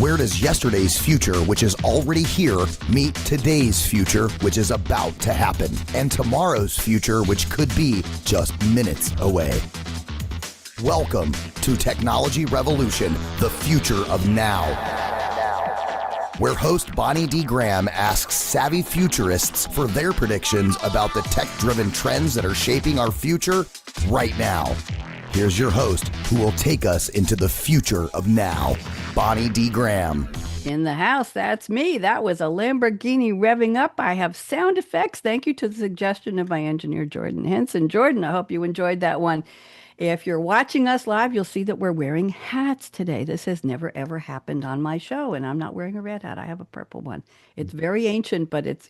Where does yesterday's future, which is already here, meet today's future, which is about to happen, and tomorrow's future, which could be just minutes away? Welcome to Technology Revolution, the future of now, where host Bonnie D. Graham asks savvy futurists for their predictions about the tech-driven trends that are shaping our future right now. Here's your host, who will take us into the future of now, Bonnie D. Graham. In the house, that's me. That was a Lamborghini revving up. I have sound effects. Thank you to the suggestion of my engineer, Jordan Henson. Jordan, I hope you enjoyed that one. If you're watching us live, you'll see that we're wearing hats today. This has never, ever happened on my show, and I'm not wearing a red hat. I have a purple one. It's very ancient, but it's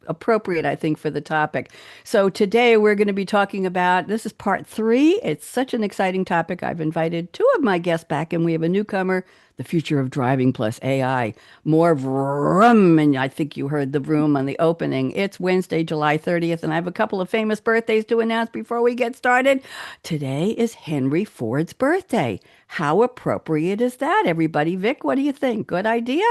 appropriate, I think, for the topic. So today we're going to be talking about, this is part 3. It's such an exciting topic. I've invited 2 of my guests back, and we have a newcomer, the future of driving plus AI. More Vrroom, and I think you heard the Vrroom on the opening. It's Wednesday, July 30th, and I have a couple of famous birthdays to announce before we get started. Today is Henry Ford's birthday. How appropriate is that, everybody? Vic, what do you think? Good idea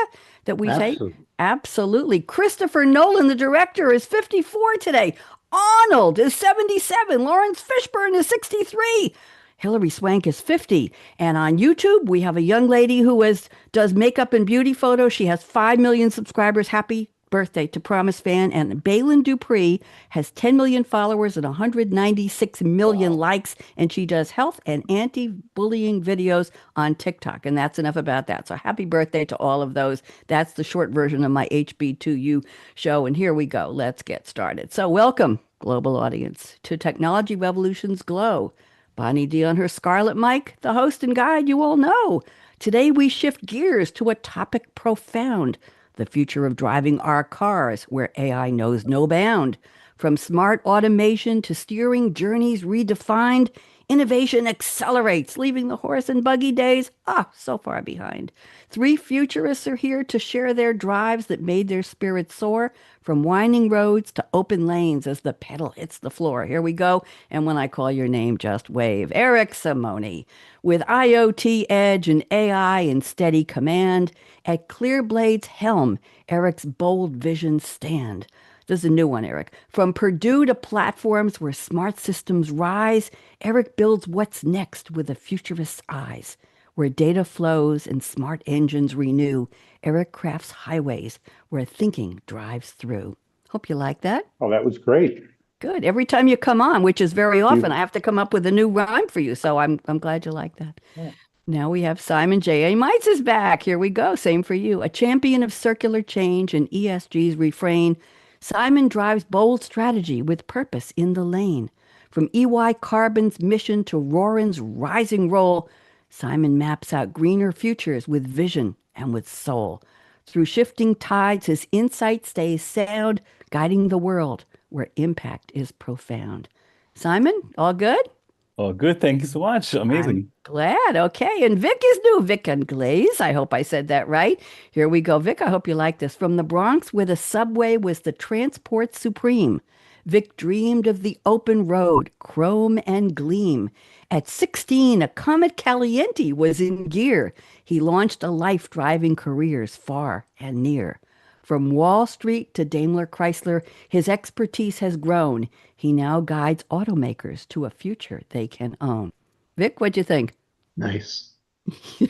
that we say? Absolutely. Christopher Nolan, the director, is 54 today. Arnold is 77. Lawrence Fishburne is 63. Hilary Swank is 50. And on YouTube, we have a young lady who does makeup and beauty photos. She has 5 million subscribers. Happy birthday to Promise Fan. And Balin Dupree has 10 million followers and 196 million likes. And she does health and anti-bullying videos on TikTok. And that's enough about that. So happy birthday to all of those. That's the short version of my HB2U show. And here we go. Let's get started. So welcome, global audience, to Technology Revolution's Glow. Bonnie D on her Scarlett mic, the host and guide you all know. Today we shift gears to a topic profound, the future of driving our cars, where AI knows no bound. From smart automation to steering journeys redefined, innovation accelerates, leaving the horse and buggy days, so far behind. 3 futurists are here to share their drives that made their spirits soar, from winding roads to open lanes as the pedal hits the floor. Here we go. And when I call your name, just wave. Eric Simone, with IoT edge and AI in steady command. At Clearblade's helm, Eric's bold visions stand. There's a new one, Eric. From Purdue to platforms where smart systems rise, Eric builds what's next with a futurist's eyes. Where data flows and smart engines renew, Eric crafts highways where thinking drives through. Hope you like that. Oh, that was great. Good. Every time you come on, which is very often, I have to come up with a new rhyme for you. So I'm glad you like that. Yeah. Now we have Simon J.A. Meitz is back. Here we go. Same for you. A champion of circular change and ESG's refrain. Simon drives bold strategy with purpose in the lane. From EY Carbon's mission to Roarin's rising role, Simon maps out greener futures with vision and with soul. Through shifting tides, his insight stays sound, guiding the world where impact is profound. Simon, all good? Oh, good. Thank you so much. Amazing. I'm glad. Okay. And Vic is new. Vic Inglese. I hope I said that right. Here we go. Vic, I hope you like this. From the Bronx, where the subway was the transport supreme, Vic dreamed of the open road, chrome and gleam. At 16, a Comet Caliente was in gear. He launched a life driving careers far and near. From Wall Street to Daimler Chrysler, his expertise has grown. He now guides automakers to a future they can own. Vic, what'd you think? Nice.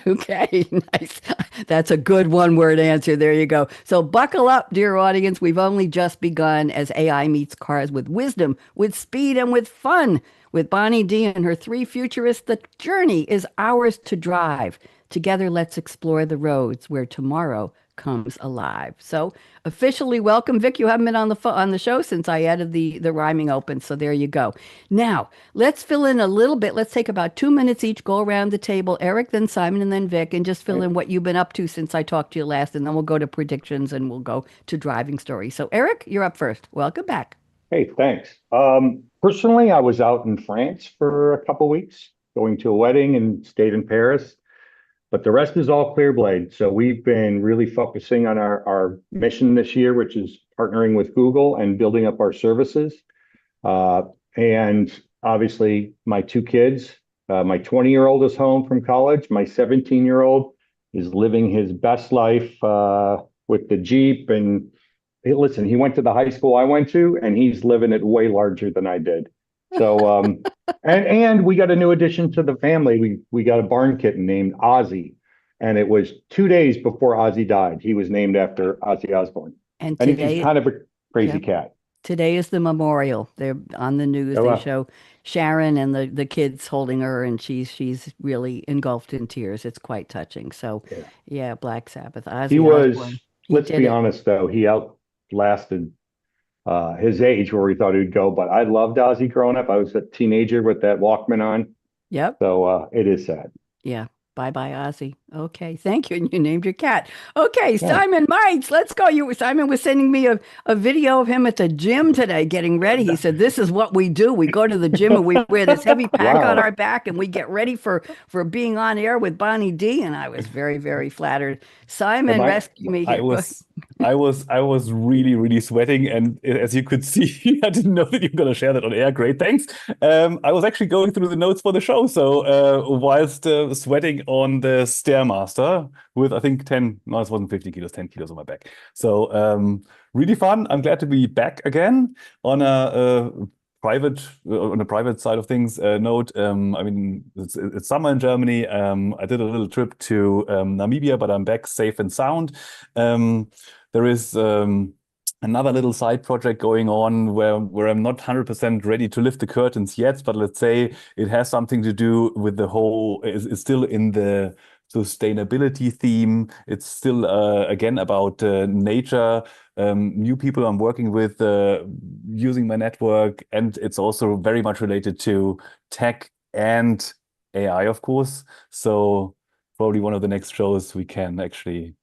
Okay, nice. That's a good one-word answer. There you go. So buckle up, dear audience. We've only just begun as AI meets cars with wisdom, with speed, and with fun. With Bonnie D and her 3 futurists, the journey is ours to drive. Together, let's explore the roads where tomorrow comes alive. So officially welcome, Vic. You haven't been on the show since I added the rhyming open. So there you go. Now let's fill in a little bit. Let's take about 2 minutes each, go around the table. Eric, then Simon, and then Vic, and just fill in what you've been up to since I talked to you last. And then we'll go to predictions and we'll go to driving stories. So Eric, you're up first. Welcome back. Hey, thanks. Personally, I was out in France for a couple weeks, going to a wedding and stayed in Paris. But the rest is all Clearblade. So we've been really focusing on our mission this year, which is partnering with Google and building up our services. And obviously, my 2 kids, my 20-year-old is home from college. My 17-year-old is living his best life with the Jeep. And hey, listen, he went to the high school I went to, and he's living it way larger than I did. So, and we got a new addition to the family. We got a barn kitten named Ozzy, and it was 2 days before Ozzy died. He was named after Ozzy Osbourne, And and he's today, kind of a crazy yep, cat. today is the memorial. They're on the news. Oh, They well, show Sharon and the kids holding her, and she's really engulfed in tears. It's quite touching. So, yeah. yeah, Black Sabbath, He Ozzy was, Osbourne, he let's did be it. honest though, he outlasted his age where we thought he'd go. But I loved Ozzy growing up. I was a teenager with that Walkman on. Yep. So it is sad. Yeah. Bye bye, Ozzy. Okay. Thank you. And you named your cat. Okay. Yeah. Simon Meitz, let's go. Simon was sending me a video of him at the gym today getting ready. He said, "This is what we do. We go to the gym and we wear this heavy pack on our Wow. back and we get ready for being on air with Bonnie D." And I was very, very flattered. Am Simon, I? rescue me I here. Go. was I was really, really sweating, and as you could see, I didn't know that you were going to share that on air. Great, thanks. I was actually going through the notes for the show, so whilst sweating on the Stairmaster with I think 10, no, it wasn't 50 kilos, 10 kilos on my back. So really fun. I'm glad to be back again on a private side of things note. I mean, it's summer in Germany. I did a little trip to Namibia, but I'm back safe and sound. There is another little side project going on where I'm not 100% ready to lift the curtains yet, but let's say it has something to do with the whole, it's still in the sustainability theme. It's still again about nature, new people I'm working with, using my network, and it's also very much related to tech and AI, of course. So probably one of the next shows we can actually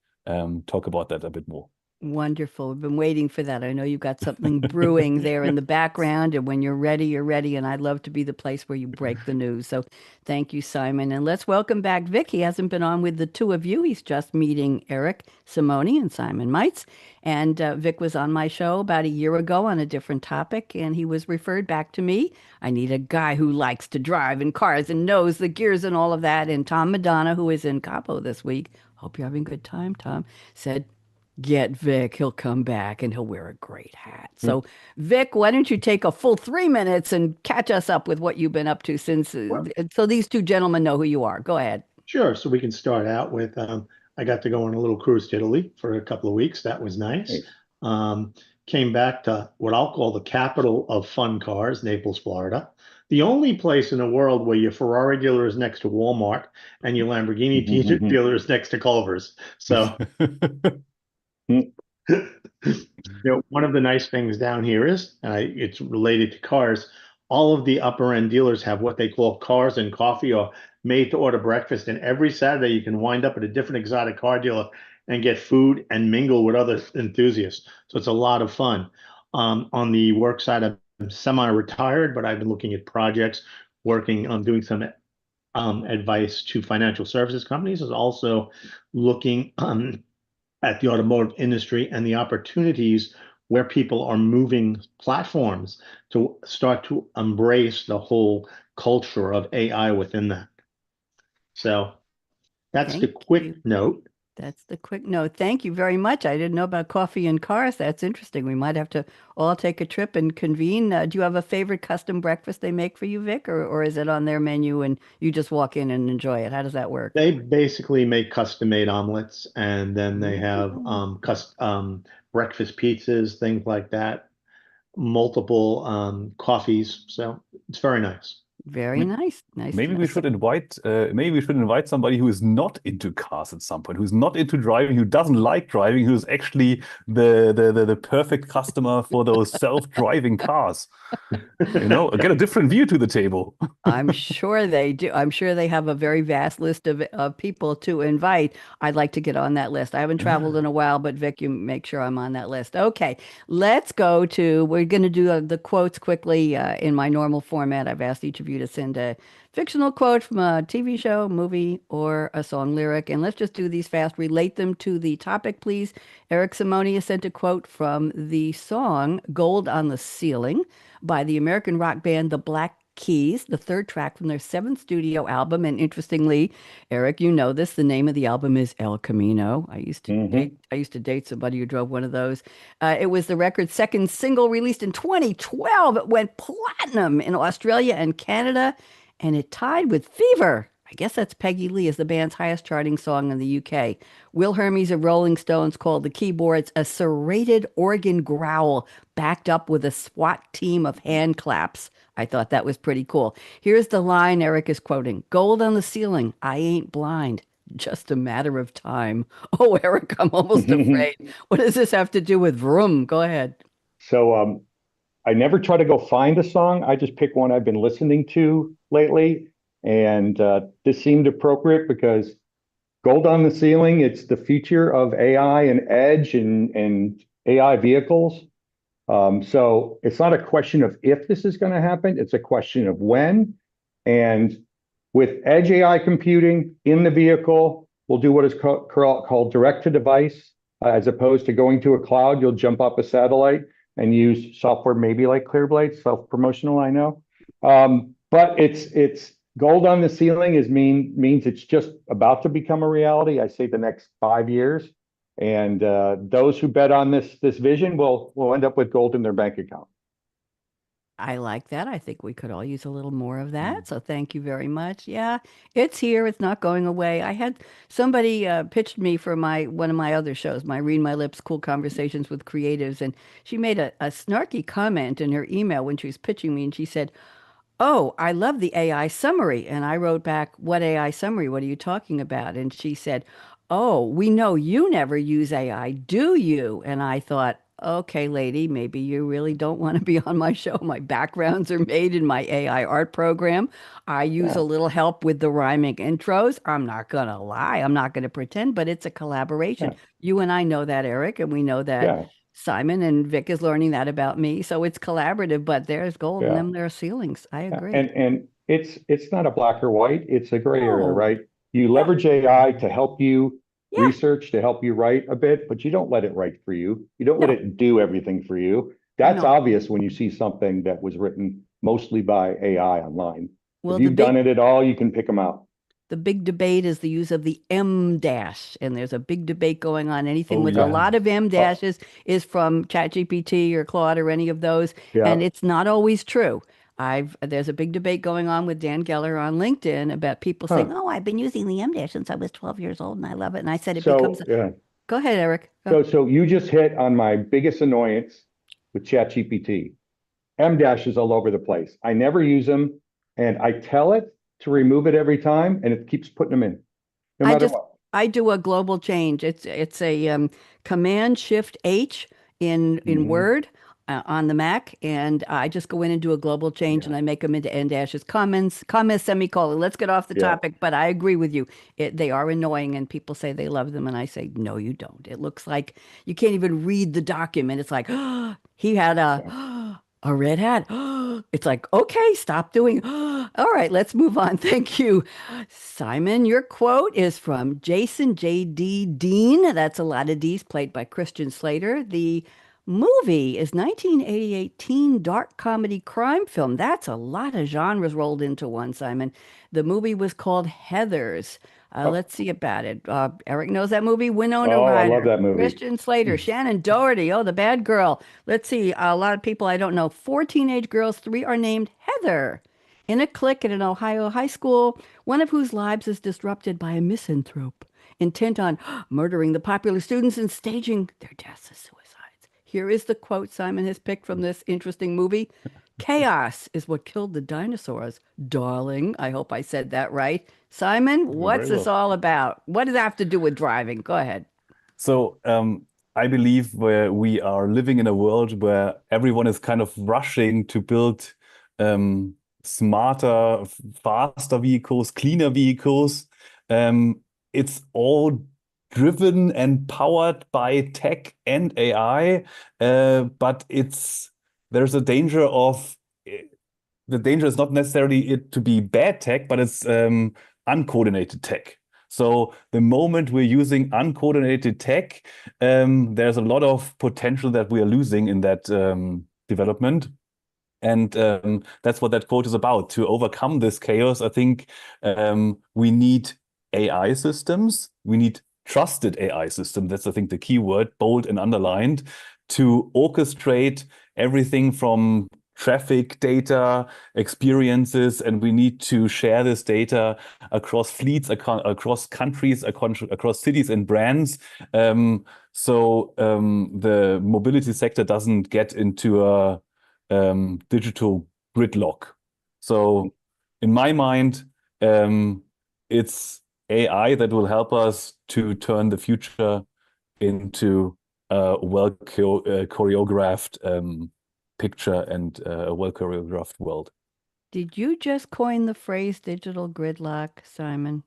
talk about that a bit more. Wonderful. We've been waiting for that. I know you've got something brewing there in the background, and when you're ready, you're ready. And I'd love to be the place where you break the news. So thank you, Simon. And let's welcome back Vic. He hasn't been on with the two of you. He's just meeting Eric Simone and Simon Meitz. And Vic was on my show about a year ago on a different topic, and he was referred back to me. I need a guy who likes to drive in cars and knows the gears and all of that. And Tom Madonna, who is in Cabo this week, hope you're having a good time, Tom, said, "Get Vic, he'll come back and he'll wear a great hat." So, Vic, why don't you take a full 3 minutes and catch us up with what you've been up to since, Well, so these two gentlemen know who you are. Go ahead. sure. So we can start out with I got to go on a little cruise to Italy for a couple of weeks. That was nice. Nice. Um, Came back to what I'll call the capital of fun cars, Naples, Florida. The only place in the world where your Ferrari dealer is next to Walmart and your Lamborghini dealer is next to Culver's. So, one of the nice things down here is, it's related to cars. All of the upper end dealers have what they call cars and coffee or made to order breakfast. And every Saturday you can wind up at a different exotic car dealer and get food and mingle with other enthusiasts. So it's a lot of fun. On the work side, I'm semi-retired, but I've been looking at projects, working on doing some advice to financial services companies. Is also looking at the automotive industry and the opportunities where people are moving platforms to start to embrace the whole culture of AI within that. So that's the Thank quick you. note. That's the quick note. Thank you very much. I didn't know about coffee and cars. That's interesting. We might have to all take a trip and convene. Do you have a favorite custom breakfast they make for you, Vic, or is it on their menu and you just walk in and enjoy it? How does that work? They basically make custom-made omelets, and then they have breakfast pizzas, things like that, multiple coffees. So it's very nice. Very nice. Nice. Maybe we nice. should invite somebody who is not into cars at some point, who's not into driving, who doesn't like driving, who's actually the perfect customer for those self-driving cars. Get a different view to the table. I'm sure they do. I'm sure they have a very vast list of people to invite. I'd like to get on that list. I haven't traveled in a while, but Vic, you make sure I'm on that list. Okay, let's go to, we're going to do the quotes quickly in my normal format. I've asked each of you to send a fictional quote from a TV show, movie, or a song lyric. And let's just do these fast. Relate them to the topic, please. Eric Simone sent a quote from the song Gold on the Ceiling by the American rock band The Black Keys, the third track from their seventh studio album. And interestingly, Eric, you know this, the name of the album is El Camino. I used to date somebody who drove one of those. It was the record's second single, released in 2012. It went platinum in Australia and Canada, and it tied with Fever. I guess that's Peggy Lee as the band's highest charting song in the UK. Will Hermes of Rolling Stones called the keyboards a serrated organ growl backed up with a SWAT team of hand claps. I thought that was pretty cool. Here's the line Eric is quoting: "Gold on the ceiling, I ain't blind. Just a matter of time." Oh, Eric, I'm almost afraid. What does this have to do with Vrroom? Go ahead. So I never try to go find a song. I just pick one I've been listening to lately. And this seemed appropriate because gold on the ceiling, it's the future of AI and edge and AI vehicles. So it's not a question of if this is going to happen, it's a question of when. And with edge AI computing in the vehicle, we'll do what is called direct to device, as opposed to going to a cloud. You'll jump up a satellite and use software maybe like Clearblaze, self-promotional, I know. But it's gold on the ceiling means it's just about to become a reality. I say the next 5 years, and those who bet on this vision will end up with gold in their bank account. I like that. I think we could all use a little more of that. So thank you very much. Yeah, it's here. It's not going away. I had somebody pitched me for one of my other shows, my Read My Lips Cool Conversations with Creatives, and she made a snarky comment in her email when she was pitching me, and she said, "Oh, I love the AI summary." And I wrote back, "What AI summary? What are you talking about?" And she said, "Oh, we know you never use AI, do you?" And I thought, okay, lady, maybe you really don't want to be on my show. My backgrounds are made in my AI art program. I use a little help with the rhyming intros. I'm not going to lie. I'm not going to pretend, but it's a collaboration. You and I know that, Eric, and we know that Simon and Vic is learning that about me. So it's collaborative, but there's gold in them, there are ceilings. I agree. And it's not a black or white, it's a gray area, No. right? You leverage AI to help you Yeah. research, to help you write a bit, but you don't let it write for you. You don't let it do everything for you. That's No. obvious when you see something that was written mostly by AI online. Well, If you've done it at all, you can pick them out. the big debate is the use of the M dash, and there's a big debate going on. Anything Oh, with yeah. a lot of M dashes is from ChatGPT or Claude or any of those, and it's not always true. There's a big debate going on with Dan Geller on LinkedIn about people saying, "Oh, I've been using the M dash since I was 12 years old, and I love it." And I said, Go ahead, Eric. Go. So you just hit on my biggest annoyance with ChatGPT. M dashes all over the place. I never use them, and I tell it to remove it every time, and it keeps putting them in, no matter what. I do a global change. It's a Command Shift H in Word on the Mac, and I just go in and do a global change, and I make them into end dashes, commas, semicolon. Let's get off the topic, but I agree with you. They are annoying, and people say they love them, and I say, no, you don't. It looks like you can't even read the document. It's like, oh, he had a red hat. It's like, okay, stop doing. All right, let's move on. Thank you. Simon, your quote is from Jason J.D. Dean. That's a lot of D's, played by Christian Slater. The movie is 1988 teen dark comedy crime film. That's a lot of genres rolled into one, Simon. The movie was called Heathers. Let's see about it. Eric knows that movie. Winona Ryder. I love that movie. Christian Slater, Shannon Doherty. Oh, the bad girl. Let's see. A lot of people I don't know. 4 teenage girls. 3 are named Heather. In a clique at an Ohio high school, one of whose lives is disrupted by a misanthrope, intent on murdering the popular students and staging their deaths as suicides. Here is the quote Simon has picked from this interesting movie. "Chaos is what killed the dinosaurs, darling." I hope I said that right. Simon, what's this all about? What does that have to do with driving? Go ahead. So I believe where we are living in a world where everyone is kind of rushing to build smarter, faster vehicles, cleaner vehicles. It's all driven and powered by tech and AI, but there's a danger of the danger is not necessarily it to be bad tech, but it's uncoordinated tech. So the moment we're using uncoordinated tech, there's a lot of potential that we are losing in that development. And that's what that quote is about. To overcome this chaos, I think we need AI systems. We need trusted AI systems. That's, I think, the key word, bold and underlined, to orchestrate everything from traffic data, experiences, and we need to share this data across fleets, across countries, across cities and brands. So the mobility sector doesn't get into a digital gridlock. So in my mind, it's AI that will help us to turn the future into a well choreographed picture and a well choreographed world. Did you just coin the phrase digital gridlock, Simon?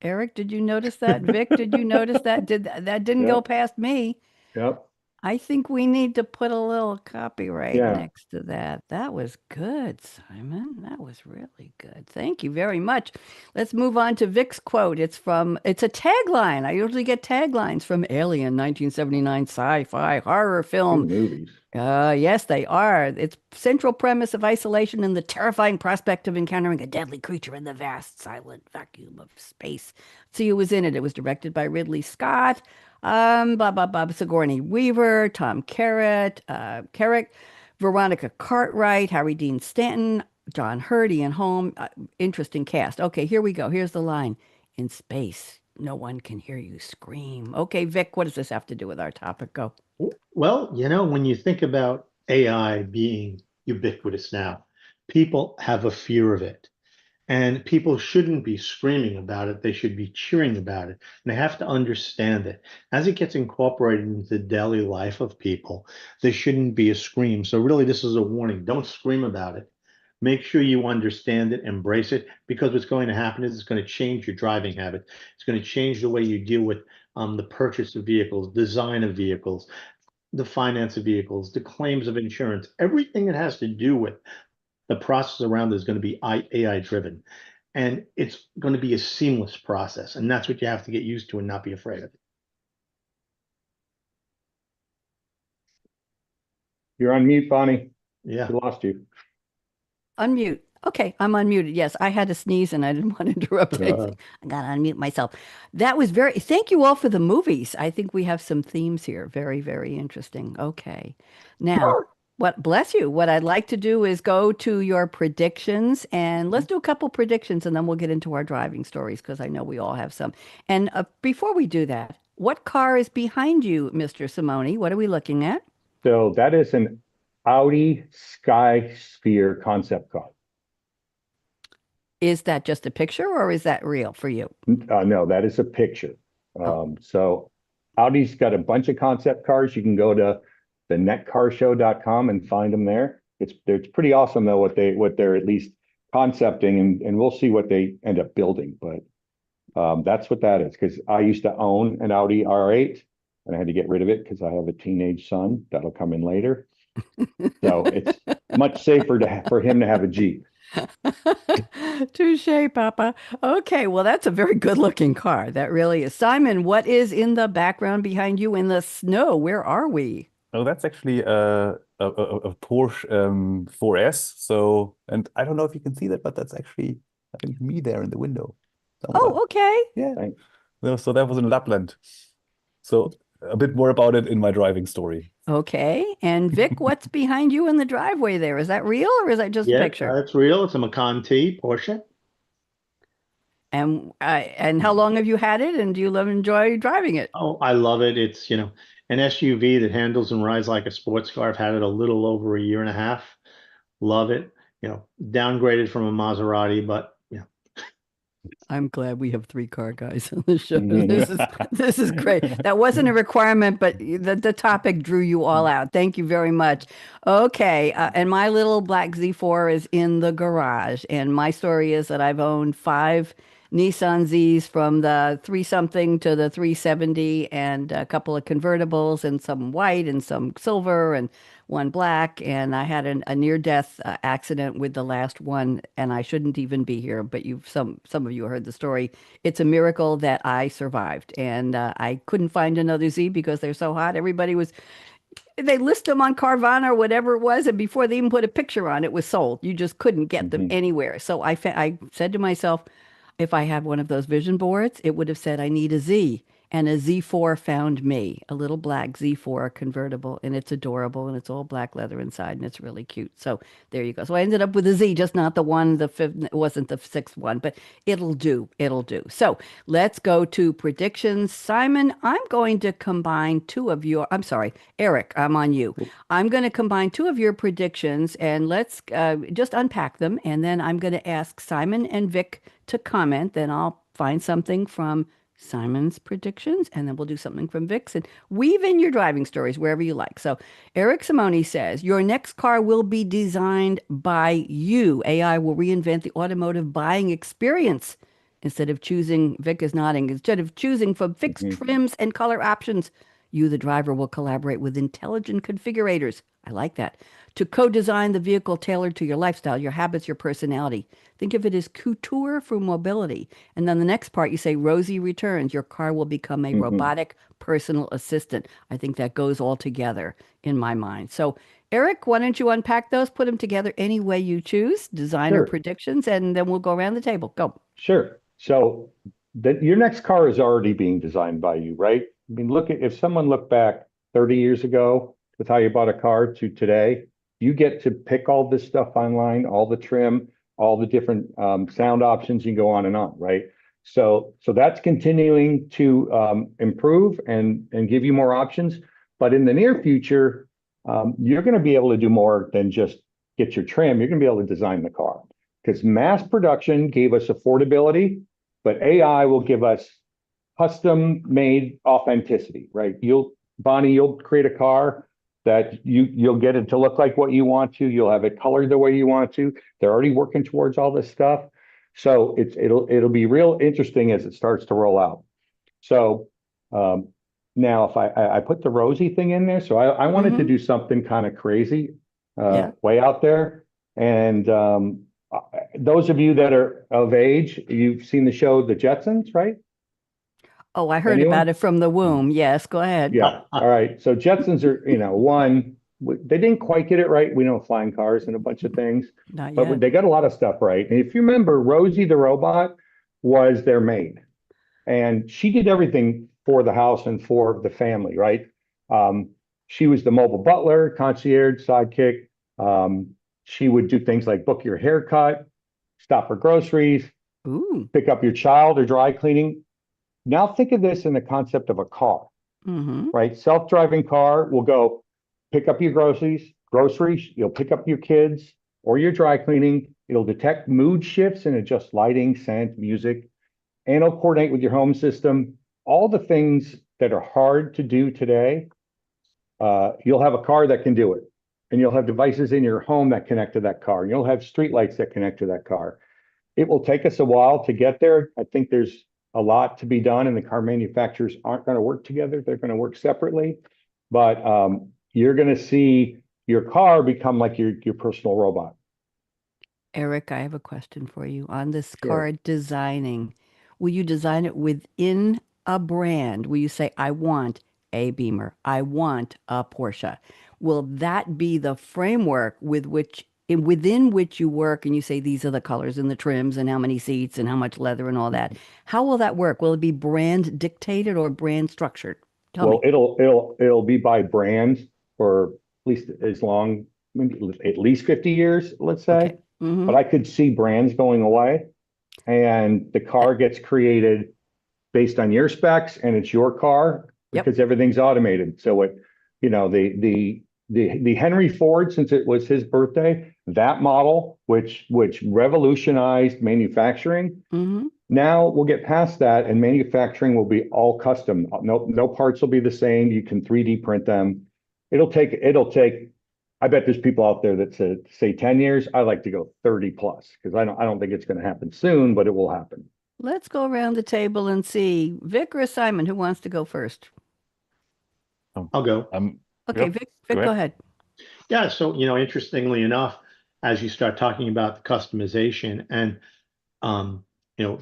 Eric, did you notice that? Vic, did you notice that? That didn't go Yep. past me? Yep. I think we need to put a little copyright Yeah. next to that. That was good, Simon. That was really good. Thank you very much. Let's move on to Vic's quote. It's a tagline. I usually get taglines from Alien 1979 sci-fi horror Good film. movies. Yes, they are. Its central premise of isolation and the terrifying prospect of encountering a deadly creature in the vast, silent vacuum of space. See who was in it. It was directed by Ridley Scott, Sigourney Weaver, Tom Carrick, Veronica Cartwright, Harry Dean Stanton, John Hurt, Ian Holm. Interesting cast. Okay, here we go. Here's the line. In space, no one can hear you scream. Okay, Vic, what does this have to do with our topic? Go. Well, when you think about AI being ubiquitous now, people have a fear of it. And people shouldn't be screaming about it. They should be cheering about it. And they have to understand it. As it gets incorporated into the daily life of people, there shouldn't be a scream. So really, this is a warning. Don't scream about it. Make sure you understand it, embrace it, because what's going to happen is it's going to change your driving habit. It's going to change the way you deal with the purchase of vehicles, design of vehicles, the finance of vehicles, the claims of insurance, everything that has to do with the process around it is going to be AI driven. And it's going to be a seamless process. And that's what you have to get used to and not be afraid of it. You're on mute, Bonnie. Yeah. We lost you. Unmute. Okay, I'm unmuted. Yes, I had to sneeze and I didn't want to interrupt anything. I got to unmute myself. That was thank you all for the movies. I think we have some themes here. Very, very interesting. Okay. Now, bless you. What I'd like to do is go to your predictions and let's do a couple predictions and then we'll get into our driving stories because I know we all have some. And before we do that, what car is behind you, Mr. Simone? What are we looking at? So that is an Audi Skysphere concept car. Is that just a picture or is that real for you? No, that is a picture. So Audi's got a bunch of concept cars. You can go to the netcarshow.com and find them there. It's pretty awesome though what they're at least concepting, and we'll see what they end up building. But that's what that is, because I used to own an Audi R8 and I had to get rid of it because I have a teenage son that'll come in later. So it's much safer for him to have a Jeep. Touche, Papa. Okay, well, that's a very good looking car. That really is. Simon, what is in the background behind you in the snow? Where are we? Oh, that's actually a Porsche 4S. So, and I don't know if you can see that, but that's actually, I think, me there in the window somewhere. Oh, okay. Yeah. Thanks. So that was in Lapland. So a bit more about it in my driving story. Okay. And Vic, what's behind you in the driveway there? Is that real or is that just a picture? That's real. It's a Macan T Porsche. And how long have you had it? And do you enjoy driving it? Oh, I love it. It's, an SUV that handles and rides like a sports car. I've had it a little over a year and a half. Love it. Downgraded from a Maserati, but I'm glad we have 3 car guys on the show. This is great. That wasn't a requirement, but the topic drew you all out. Thank you very much. Okay, and my little black Z4 is in the garage, and my story is that I've owned 5 Nissan Zs from the 3-something to the 370, and a couple of convertibles, and some white and some silver, and one black, and I had a near-death accident with the last one, and I shouldn't even be here, but some of you heard the story. It's a miracle that I survived, and I couldn't find another Z because they're so hot. they list them on Carvana or whatever it was, and before they even put a picture on, it was sold. You just couldn't get them anywhere. So I said to myself, if I had one of those vision boards, it would have said, I need a Z. And a Z4 found me, a little black Z4 convertible, and it's adorable, and it's all black leather inside, and it's really cute. So there you go. So I ended up with a Z, just not the one, the fifth, it wasn't the sixth one, but it'll do. It'll do. So let's go to predictions. Simon, I'm going to combine I'm sorry, Eric, I'm on you. I'm going to combine two of your predictions, and let's just unpack them, and then I'm going to ask Simon and Vic to comment. Then I'll find something from Simon's predictions, and then we'll do something from Vic's, and weave in your driving stories wherever you like. So Eric Simone says, your next car will be designed by you. AI will reinvent the automotive buying experience. Instead of choosing, Vic is nodding, instead of choosing from fixed trims and color options, you, the driver, will collaborate with intelligent configurators. I like that. To co-design the vehicle tailored to your lifestyle, your habits, your personality. Think of it as couture for mobility. And then the next part, you say, Rosie returns. Your car will become a robotic personal assistant. I think that goes all together in my mind. So, Eric, why don't you unpack those, put them together any way you choose, designer predictions, and then we'll go around the table. Go. Sure. So your next car is already being designed by you, right? I mean, if someone looked back 30 years ago with how you bought a car to today, you get to pick all this stuff online, all the trim, all the different sound options, you can go on and on, right? So that's continuing to improve and give you more options. But in the near future, you're going to be able to do more than just get your trim. You're going to be able to design the car, because mass production gave us affordability, but AI will give us custom-made authenticity, right? Bonnie, you'll create a car that you'll get it to look like what you want to. You'll have it colored the way you want to. They're already working towards all this stuff. So it'll be real interesting as it starts to roll out. So now if I put the Rosie thing in there, so I wanted to do something kind of crazy, way out there. And those of you that are of age, you've seen the show The Jetsons, right? Oh, I heard about it from the womb. Yes, go ahead. Yeah. All right. So Jetsons are, they didn't quite get it right. We know flying cars and a bunch of things, but they got a lot of stuff right. And if you remember, Rosie the robot was their maid, and she did everything for the house and for the family, right? She was the mobile butler, concierge, sidekick. She would do things like book your haircut, stop for groceries, pick up your child or dry cleaning. Now think of this in the concept of a car, right? Self-driving car will go pick up your groceries, you'll pick up your kids or your dry cleaning. It'll detect mood shifts and adjust lighting, scent, music, and it'll coordinate with your home system. All the things that are hard to do today, you'll have a car that can do it. And you'll have devices in your home that connect to that car. And you'll have streetlights that connect to that car. It will take us a while to get there. I think there's a lot to be done, and the car manufacturers aren't going to work together. They're going to work separately, but you're going to see your car become like your personal robot. Eric, I have a question for you on this car designing. Will you design it within a brand? Will you say, I want a Beamer, I want a Porsche? Will that be the framework within which you work, and you say these are the colors and the trims and how many seats and how much leather and all that? How will that work? Will it be brand dictated or brand structured? Tell me. It'll be by brand for at least as long, maybe at least 50 years, let's say. Okay. But I could see brands going away, and the car gets created based on your specs, and it's your car because everything's automated. So the Henry Ford, since it was his birthday, that model, which revolutionized manufacturing, now we'll get past that, and manufacturing will be all custom. No parts will be the same. You can 3D print them. It'll take. I bet there's people out there that say 10 years. I like to go 30 plus, because I don't think it's going to happen soon, but it will happen. Let's go around the table and see. Vic or Simon, who wants to go first? I'll go. Okay, Vic, go ahead. Yeah, so, interestingly enough, as you start talking about the customization and,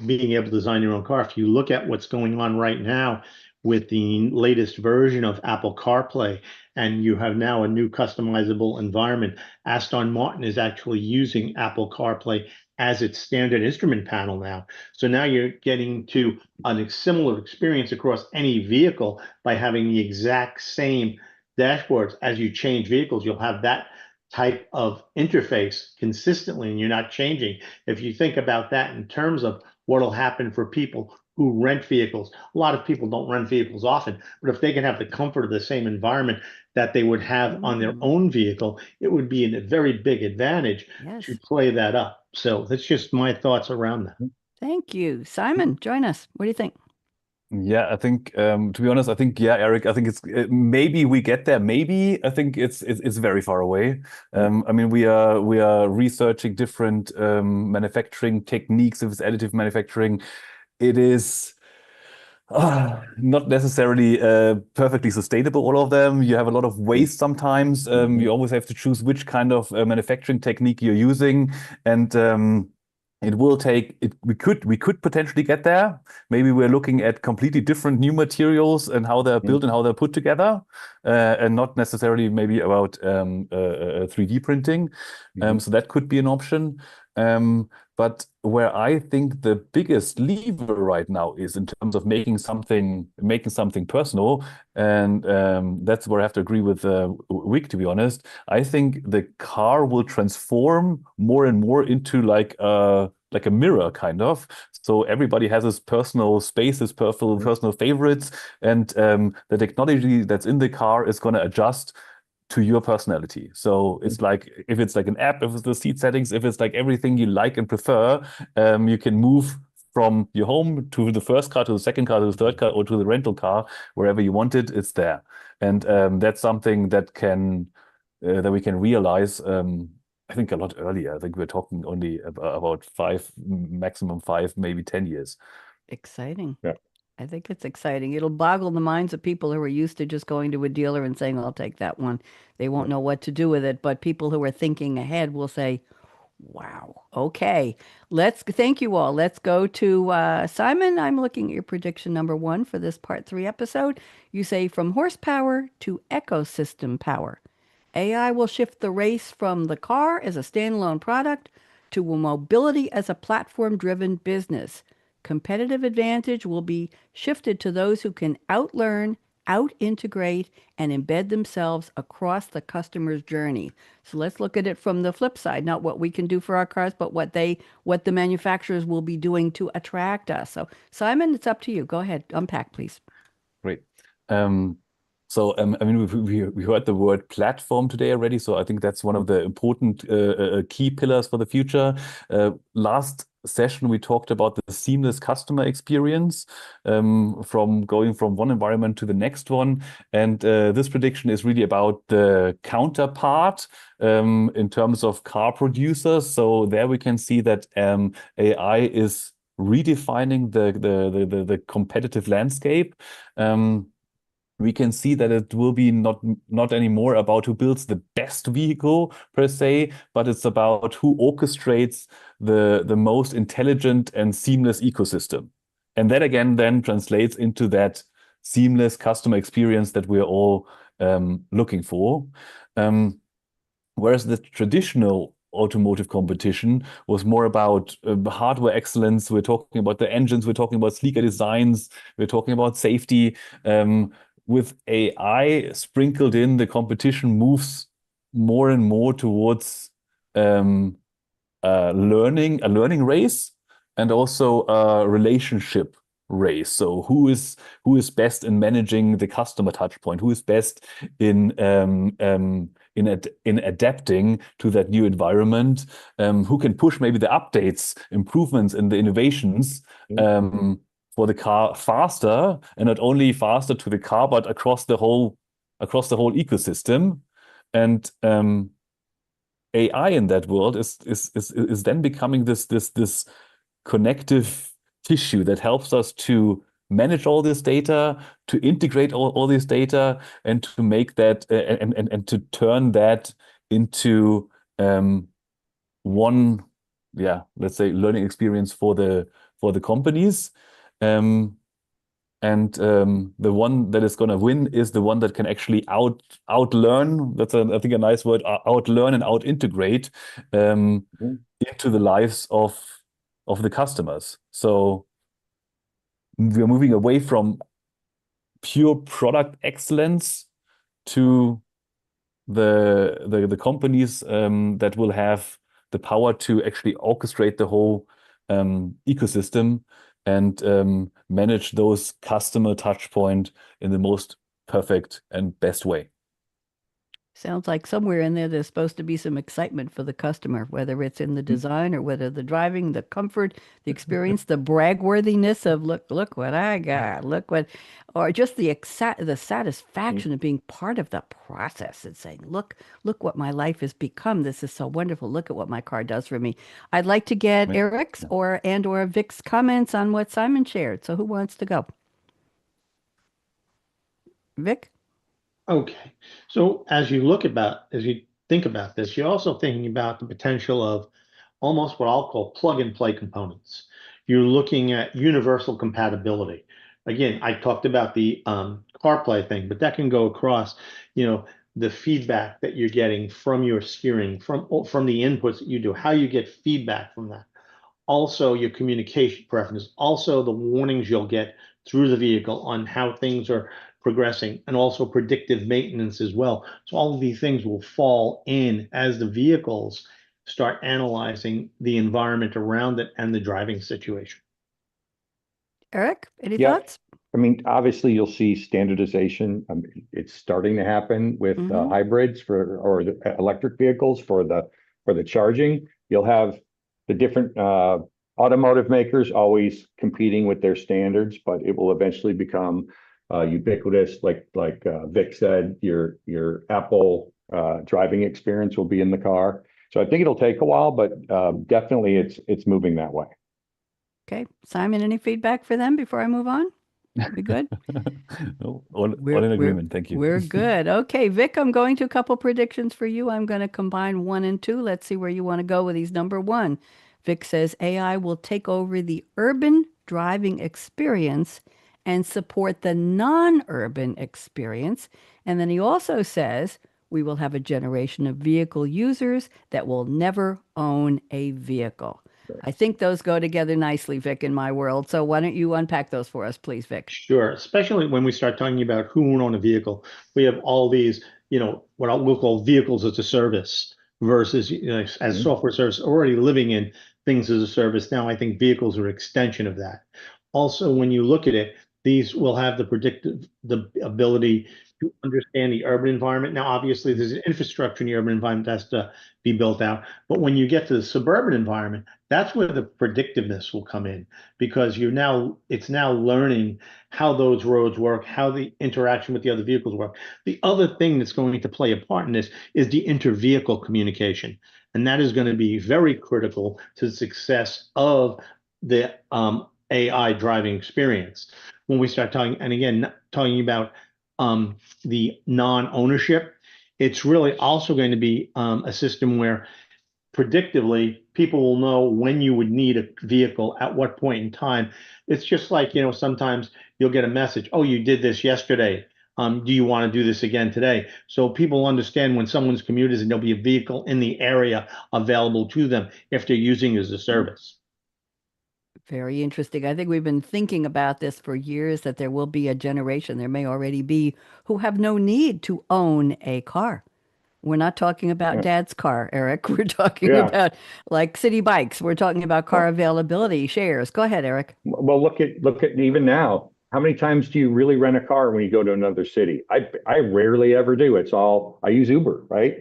being able to design your own car, if you look at what's going on right now with the latest version of Apple CarPlay, and you have now a new customizable environment. Aston Martin is actually using Apple CarPlay as its standard instrument panel now. So now you're getting to a similar experience across any vehicle by having the exact same dashboards. As you change vehicles, you'll have that type of interface consistently, and you're not changing. If you think about that in terms of what'll happen for people who rent vehicles, a lot of people don't rent vehicles often, but if they can have the comfort of the same environment that they would have on their own vehicle, it would be a very big advantage to play that up. So that's just my thoughts around that. Thank you. Simon, join us. What do you think? Yeah, I think to be honest, I think Eric, I think it's maybe we get there. Maybe I think it's very far away. I mean, we are researching different manufacturing techniques. If it's additive manufacturing, it is not necessarily perfectly sustainable, all of them. You have a lot of waste sometimes. You always have to choose which kind of manufacturing technique you're using, and it will take it. We could potentially get there. Maybe we're looking at completely different new materials and how they're built and how they're put together, and not necessarily maybe about 3D printing. So that could be an option. But where I think the biggest lever right now is in terms of making something personal, and that's where I have to agree with Wick, to be honest. I think the car will transform more and more into like a mirror, kind of. So everybody has his personal space, his personal favorites, and the technology that's in the car is going to adjust to your personality. So it's like, if it's like an app, if it's the seat settings, if it's like everything you like and prefer, you can move from your home to the first car, to the second car, to the third car, or to the rental car, wherever you want it, it's there. And that's something that that we can realize, I think a lot earlier. I think we're talking only about maximum 5, maybe 10 years. Exciting. Yeah. I think it's exciting. It'll boggle the minds of people who are used to just going to a dealer and saying, I'll take that one. They won't know what to do with it. But people who are thinking ahead will say, wow, okay. Thank you all. Let's go to Simon. I'm looking at your prediction number 1 for this part 3 episode. You say from horsepower to ecosystem power. AI will shift the race from the car as a standalone product to mobility as a platform-driven business. Competitive advantage will be shifted to those who can outlearn, out-integrate, and embed themselves across the customer's journey. So let's look at it from the flip side, not what we can do for our cars, but what the manufacturers will be doing to attract us. So Simon, it's up to you. Go ahead, unpack, please. Great. So, I mean, we heard the word platform today already, so I think that's one of the important key pillars for the future. Last session, we talked about the seamless customer experience, from going from one environment to the next one. And this prediction is really about the counterpart in terms of car producers. So there we can see that AI is redefining the competitive landscape. We can see that it will be not anymore about who builds the best vehicle per se, but it's about who orchestrates the most intelligent and seamless ecosystem. And that again then translates into that seamless customer experience that we're all looking for. Whereas the traditional automotive competition was more about hardware excellence. We're talking about the engines, we're talking about sleeker designs, we're talking about safety. With AI sprinkled in, the competition moves more and more towards a learning race and also a relationship race. So who is best in managing the customer touch point? Who is best in adapting to that new environment? Who can push maybe the updates, improvements, and the innovations for the car faster, and not only faster to the car, but across the whole ecosystem. And AI in that world is then becoming this connective tissue that helps us to manage all this data, to integrate all this data, and to make that and to turn that into one, let's say, learning experience for the companies. and the one that is going to win is the one that can actually outlearn. That's I think a nice word. Outlearn and out integrate into the lives of the customers. So we're moving away from pure product excellence to the companies that will have the power to actually orchestrate the whole ecosystem and manage those customer touch point in the most perfect and best way. Sounds like somewhere in there there's supposed to be some excitement for the customer, whether it's in the design or whether the driving, the comfort, the experience, the bragworthiness of look what I got, look what, or just the satisfaction of being part of the process and saying, look what my life has become. This is so wonderful. Look at what my car does for me. I'd like to get Eric's or Vic's comments on what Simon shared. So who wants to go? Vic? Okay. So as you think about this, you're also thinking about the potential of almost what I'll call plug and play components. You're looking at universal compatibility. Again, I talked about the CarPlay thing, but that can go across, the feedback that you're getting from your steering, from the inputs that you do, how you get feedback from that. Also, your communication preferences, also the warnings you'll get through the vehicle on how things are progressing, and also predictive maintenance as well. So all of these things will fall in as the vehicles start analyzing the environment around it and the driving situation. Eric, any Yeah. thoughts? I mean, obviously, you'll see standardization. It's starting to happen with hybrids or the electric vehicles for the charging. You'll have the different automotive makers always competing with their standards, but it will eventually become ubiquitous. Like Vic said, your Apple driving experience will be in the car. So I think it'll take a while, but definitely it's moving that way. Okay. Simon, any feedback for them before I move on? We good? No, all in agreement. Thank you. We're good. Okay, Vic, I'm going to a couple predictions for you. I'm going to combine 1 and 2. Let's see where you want to go with these. Number 1, Vic says AI will take over the urban driving experience and support the non-urban experience. And then he also says we will have a generation of vehicle users that will never own a vehicle. I think those go together nicely, Vic, in my world. So why don't you unpack those for us, please, Vic? Sure. Especially when we start talking about who won't own a vehicle, we have all these, what we'll call vehicles as a service versus as software service, already living in things as a service. Now, I think vehicles are an extension of that. Also, when you look at it, these will have the ability to understand the urban environment. Now, obviously, there's an infrastructure in the urban environment that has to be built out. But when you get to the suburban environment, that's where the predictiveness will come in, because it's now learning how those roads work, how the interaction with the other vehicles work. The other thing that's going to play a part in this is the inter-vehicle communication. And that is going to be very critical to the success of the AI driving experience. When we start talking about the non-ownership, it's really also going to be a system where predictively people will know when you would need a vehicle at what point in time. It's just like, sometimes you'll get a message, oh, you did this yesterday. Do you want to do this again today? So people understand when someone's commuting, and there'll be a vehicle in the area available to them if they're using it as a service. Very interesting. I think we've been thinking about this for years, that there will be a generation, there may already be, who have no need to own a car. We're not talking about dad's car, Eric. We're talking about like city bikes. We're talking about car availability, shares. Go ahead, Eric. Well, look at even now. How many times do you really rent a car when you go to another city? I rarely ever do. I use Uber, right?